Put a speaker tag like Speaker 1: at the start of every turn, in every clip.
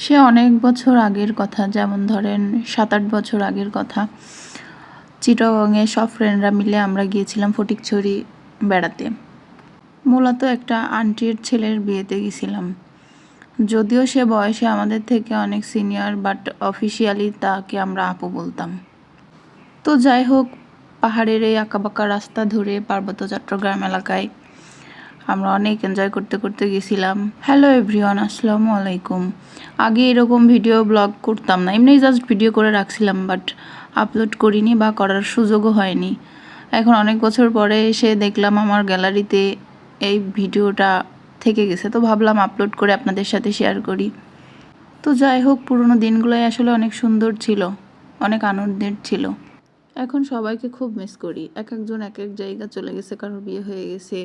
Speaker 1: সে অনেক বছর আগের কথা, যেমন ধরেন 7-8 বছর আগের কথা। চিটাগংয়ে সব ফ্রেন্ডরা মিলে আমরা গিয়েছিলাম ফটিকছড়ি বেড়াতে। মূলত একটা আন্টির ছেলের বিয়েতে গেছিলাম। যদিও সে বয়সে আমাদের থেকে অনেক সিনিয়র, বাট অফিসিয়ালি তাকে আমরা আপু বলতাম। তো যাই হোক, পাহাড়ের এই আঁকাবাঁকা রাস্তা ধরে পার্বত্য চট্টগ্রাম এলাকায় আমরা অনেক এনজয় করতে করতে গেছিলাম। হ্যালো এভরিওয়ান, আসসালামু আলাইকুম। আগে এরকম ভিডিও ব্লগ করতাম না, এমনি জাস্ট ভিডিও করে রাখছিলাম, বাট আপলোড করিনি বা করার সুযোগও হয়নি। এখন অনেক বছর পরে এসে দেখলাম আমার গ্যালারিতে এই ভিডিওটা থেকে গেছে, তো ভাবলাম আপলোড করে আপনাদের সাথে শেয়ার করি। তো যাই হোক, পুরোনো দিনগুলোই আসলে অনেক সুন্দর ছিল, অনেক আনন্দের ছিল। এখন সবাইকে খুব মিস করি। এক একজন এক এক জায়গা চলে গেছে, কারোর বিয়ে হয়ে গেছে,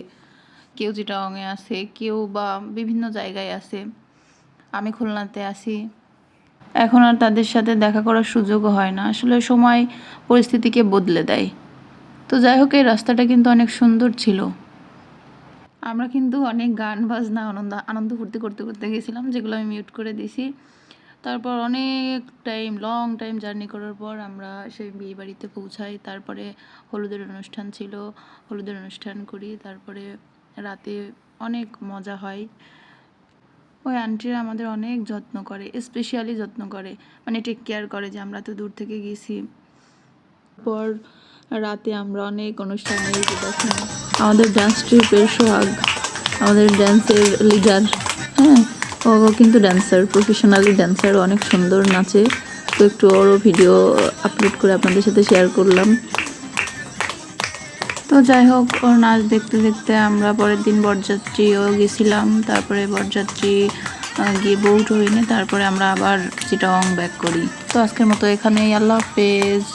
Speaker 1: কেউ চিটাগংয়ে আছে, কেউ বা বিভিন্ন জায়গায় আছে। আমি খুলনাতে আছি। এখন আর তাদের সাথে দেখা করার সুযোগও হয় না। আসলে সময় পরিস্থিতিকে বদলে দেয়। তো যাই হোক, এই রাস্তাটা কিন্তু অনেক সুন্দর ছিল। আমরা কিন্তু অনেক গান বাজনা আনন্দ ফুর্তি করতে করতে গেছিলাম, যেগুলো আমি মিউট করে দিছি। তারপর অনেক লং টাইম জার্নি করার পর আমরা সেই বিয়ে বাড়িতে পৌঁছাই। তারপরে হলুদের অনুষ্ঠান ছিল, হলুদের অনুষ্ঠান করি। তারপরে রাতে অনেক মজা হয়। ওই আন্টিরা আমাদের অনেক যত্ন করে, স্পেশালি যত্ন করে, মানে টেক কেয়ার করে যে আমরা তো দূর থেকে গেছি। পর রাতে আমরা অনেক অনুষ্ঠানে দেখেন আমাদের ডান্স ট্রিপের সোহাগ, আমাদের ড্যান্সের লিডার, হ্যাঁ ও কিন্তু ড্যান্সার, প্রফেশনালি ড্যান্সার, অনেক সুন্দর নাচে। তো একটু ওরও ভিডিও আপলোড করে আপনাদের সাথে শেয়ার করলাম। তো যাই হোক, ওর নাচ দেখতে দেখতে আমরা পরের দিন বরযাত্রীও গেছিলাম। তারপরে বরযাত্রী গিয়ে বউ টু এনে তারপরে আমরা আবার চিটাগং ব্যাক করি। তো আজকের মতো এখানেই, আল্লাহ হাফেজ।